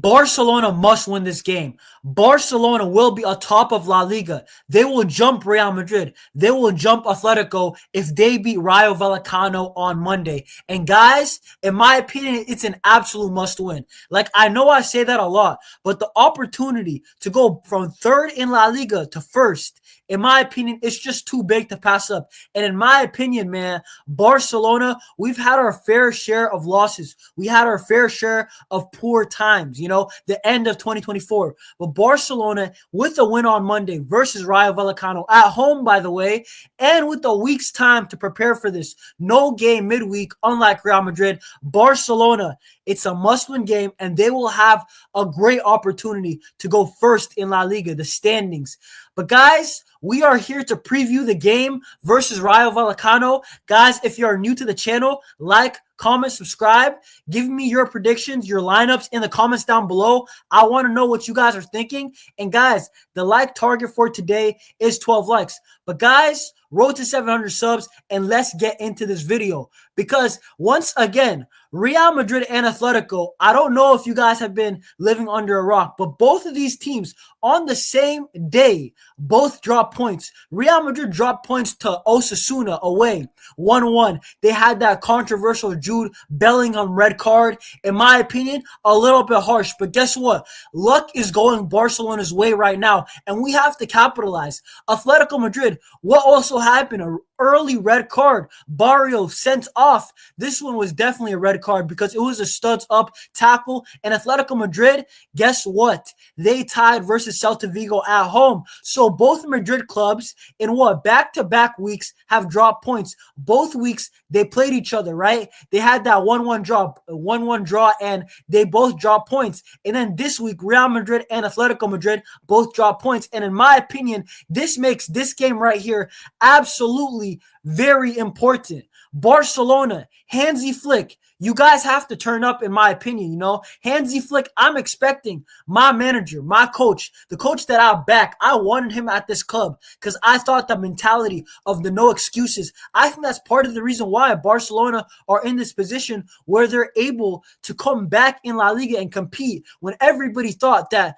Barcelona must win this game. Barcelona will be atop of La Liga. They will jump Real Madrid. They will jump Atletico if they beat Rayo Vallecano on Monday. And guys, in my opinion, it's an absolute must win. Like, I know I say that a lot, but the opportunity to go from third in La Liga to first, in my opinion, it's just too big to pass up. And in my opinion, man, Barcelona, we've had our fair share of losses. We had our fair share of poor times, the end of 2024. But Barcelona, with a win on Monday versus Rayo Vallecano at home, by the way, and with a week's time to prepare for this, no game midweek, unlike Real Madrid, Barcelona, it's a must-win game, and they will have a great opportunity to go first in La Liga, the standings. But guys, we are here to preview the game versus Rayo Vallecano. Guys, if you are new to the channel, like, comment, subscribe. Give me your predictions, your lineups in the comments down below. I want to know what you guys are thinking. And guys, the like target for today is 12 likes. But guys, road to 700 subs, and let's get into this video. Because once again, Real Madrid and Atletico, I don't know if you guys have been living under a rock, but both of these teams on the same day both dropped points. Real Madrid dropped points to Osasuna away, 1-1. They had that controversial Jude Bellingham red card. In my opinion, a little bit harsh, but guess what? Luck is going Barcelona's way right now, and we have to capitalize. Atletico Madrid, what also happened? An early red card. Barrio sent off. This one was definitely a red card because it was a studs up tackle. And Atletico Madrid, guess what? They tied versus Celta Vigo at home. So both Madrid clubs in back-to-back weeks have dropped points. Both weeks they played each other, right? They had that 1-1 draw, and they both dropped points. And then this week, Real Madrid and Atletico Madrid both dropped points. And in my opinion, this makes this game right here absolutely very important. Barcelona, Hansi Flick, you guys have to turn up, in my opinion. Hansi Flick, I'm expecting my manager, my coach, the coach that I back. I wanted him at this club because I thought the mentality of the no excuses, I think that's part of the reason why Barcelona are in this position where they're able to come back in La Liga and compete when everybody thought that,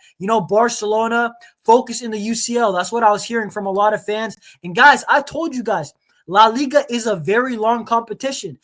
Barcelona focus in the UCL. That's what I was hearing from a lot of fans. And guys, I told you guys, La Liga is a very long competition.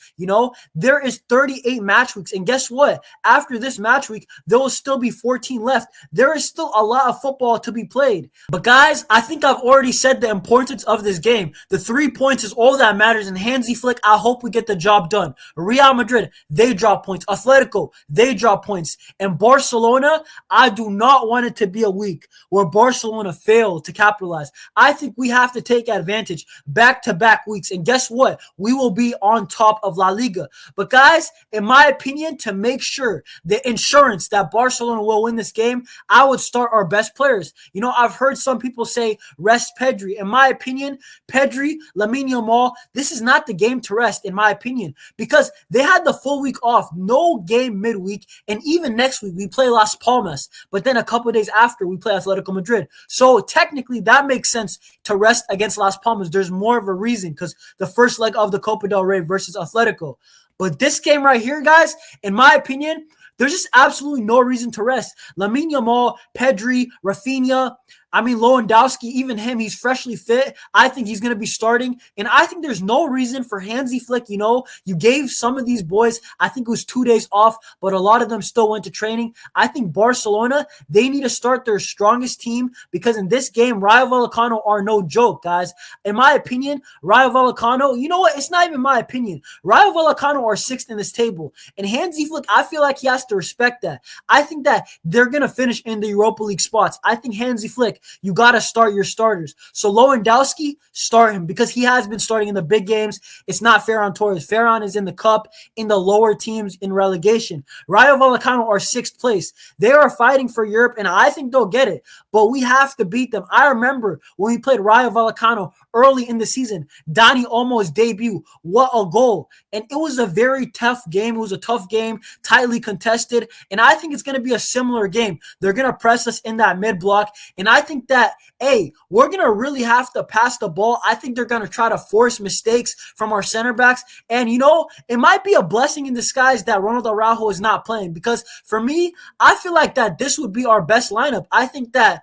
There is 38 match weeks. And guess what? After this match week, there will still be 14 left. There is still a lot of football to be played. But guys, I think I've already said the importance of this game. The 3 points is all that matters. And Hansi Flick, I hope we get the job done. Real Madrid, they drop points. Atletico, they drop points. And Barcelona, I do not want it to be a week where Barcelona failed to capitalize. I think we have to take advantage back-to-back weeks. And guess what? We will be on top of La Liga. But guys, in my opinion, to make sure the insurance that Barcelona will win this game, I would start our best players. I've heard some people say rest Pedri. In my opinion, Pedri, Lamine Yamal, this is not the game to rest, in my opinion, because they had the full week off, no game midweek, and even next week we play Las Palmas, but then a couple of days after we play Atletico Madrid. So technically that makes sense to rest against Las Palmas. There's more of a reason because the first leg of the Copa del Rey versus Atletico. But this game right here, guys, in my opinion, there's just absolutely no reason to rest. Lamine Yamal, Pedri, Raphinha, Lewandowski, even him, he's freshly fit. I think he's going to be starting. And I think there's no reason for Hansi Flick, you gave some of these boys, I think it was 2 days off, but a lot of them still went to training. I think Barcelona, they need to start their strongest team because in this game, Rayo Vallecano are no joke, guys. In my opinion, Rayo Vallecano, you know what? It's not even my opinion. Rayo Vallecano are 6th in this table. And Hansi Flick, I feel like he has to respect that. I think that they're going to finish in the Europa League spots. I think Hansi Flick, you got to start your starters. So Lewandowski, start him because he has been starting in the big games. It's not Ferran Torres. Ferran is in the cup, in the lower teams in relegation. Rayo Vallecano are 6th place. They are fighting for Europe, and I think they'll get it. But we have to beat them. I remember when we played Rayo Vallecano early in the season, Dani Olmo's debut. What a goal. And it was a very tough game. It was a tough game, tightly contested. And I think it's going to be a similar game. They're going to press us in that mid block. And I think think that, hey, we're going to really have to pass the ball. I think they're going to try to force mistakes from our center backs. And, it might be a blessing in disguise that Ronald Araujo is not playing, because for me, I feel like that this would be our best lineup. I think that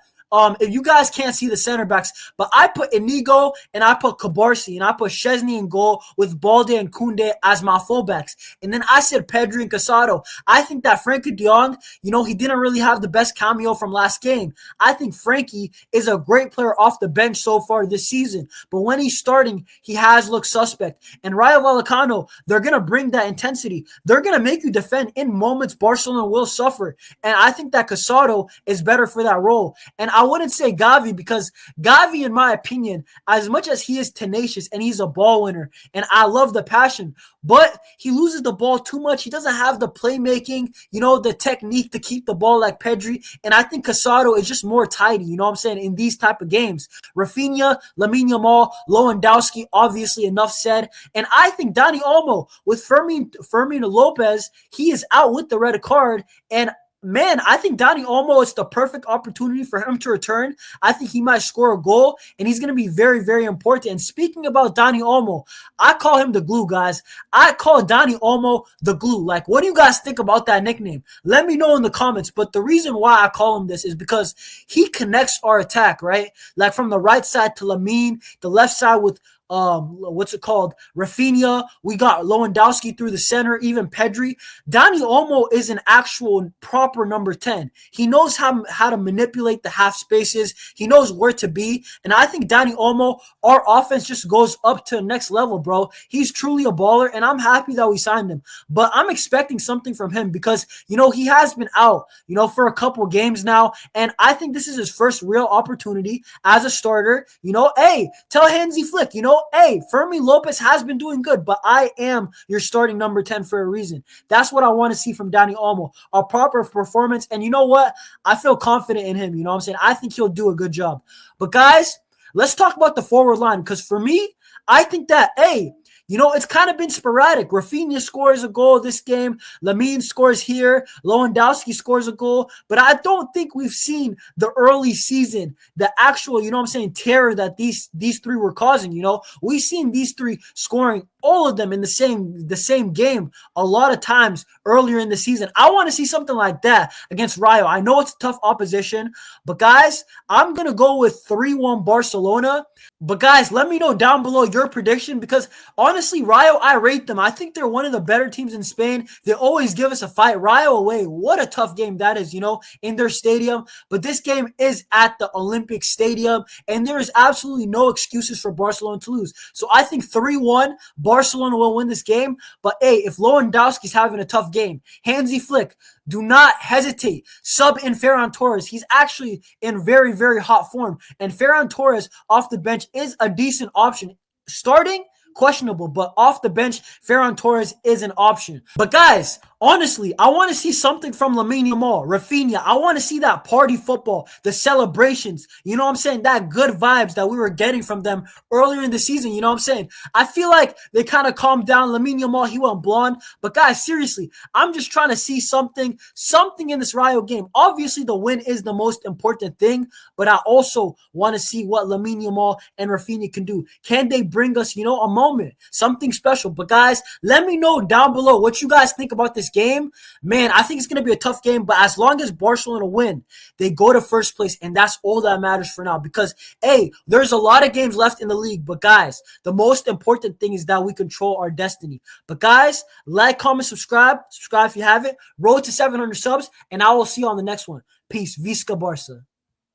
if you guys can't see the center backs, but I put Inigo and I put Cabarsi and I put Szczesny in goal with Balde and Koundé as my fullbacks. And then I said Pedri and Casado. I think that Frankie de Jong, he didn't really have the best cameo from last game. I think Frankie is a great player off the bench so far this season. But when he's starting, he has looked suspect. And Rayo Vallecano, they're going to bring that intensity. They're going to make you defend. In moments, Barcelona will suffer. And I think that Casado is better for that role. And I wouldn't say Gavi, because Gavi, in my opinion, as much as he is tenacious and he's a ball winner, and I love the passion, but he loses the ball too much. He doesn't have the playmaking, the technique to keep the ball like Pedri. And I think Casado is just more tidy, in these type of games. Raphinha, Lamine Yamal, Lewandowski, obviously enough said. And I think Dani Olmo with Fermin Lopez, he is out with the red card. And man, I think Dani Olmo is the perfect opportunity for him to return. I think he might score a goal, and he's going to be very, very important. And speaking about Dani Olmo, I call him the glue, guys. I call Dani Olmo the glue. Like, what do you guys think about that nickname? Let me know in the comments. But the reason why I call him this is because he connects our attack, right? Like from the right side to Lamine, the left side with Raphinha. We got Lewandowski through the center, even Pedri. Dani Olmo is an actual proper number 10. He knows how to manipulate the half spaces. He knows where to be. And I think Dani Olmo, our offense just goes up to the next level, bro. He's truly a baller, and I'm happy that we signed him. But I'm expecting something from him because, he has been out, for a couple games now. And I think this is his first real opportunity as a starter. Hey, tell Hansi Flick, hey, Fermin Lopez has been doing good, but I am your starting number 10 for a reason. That's what I want to see from Dani Olmo, a proper performance. And you know what? I feel confident in him. I think he'll do a good job. But guys, let's talk about the forward line, because for me, I think that, hey, it's kind of been sporadic. Raphinha scores a goal this game. Lamine scores here. Lewandowski scores a goal. But I don't think we've seen the early season, the actual, terror that these three were causing. We've seen these three scoring, all of them in the same game a lot of times earlier in the season. I want to see something like that against Rayo. I know it's a tough opposition, but guys, I'm going to go with 3-1 Barcelona. But guys, let me know down below your prediction, because honestly, Rayo, I rate them. I think they're one of the better teams in Spain. They always give us a fight. Rayo away, what a tough game that is, in their stadium. But this game is at the Olympic Stadium, and there is absolutely no excuses for Barcelona to lose. So I think 3-1, Barcelona will win this game. But hey, if Lewandowski's having a tough game, Hansi Flick, do not hesitate. Sub in Ferran Torres. He's actually in very, very hot form. And Ferran Torres off the bench is a decent option. Starting, questionable, but off the bench, Ferran Torres is an option. But guys, honestly, I want to see something from Lamine Yamal, Raphinha. I want to see that party football, the celebrations, that good vibes that we were getting from them earlier in the season, I feel like they kind of calmed down. Lamine Yamal, he went blonde. But guys, seriously, I'm just trying to see something in this Rayo game. Obviously, the win is the most important thing, but I also want to see what Lamine Yamal and Raphinha can do. Can they bring us, a moment, something special? But guys, let me know down below what you guys think about this game. Man, I think it's going to be a tough game, but as long as Barcelona win, they go to first place, and that's all that matters for now, because, hey, there's a lot of games left in the league, but guys, the most important thing is that we control our destiny. But guys, like, comment, subscribe if you haven't. Road to 700 subs, and I will see you on the next one. Peace. Visca Barca.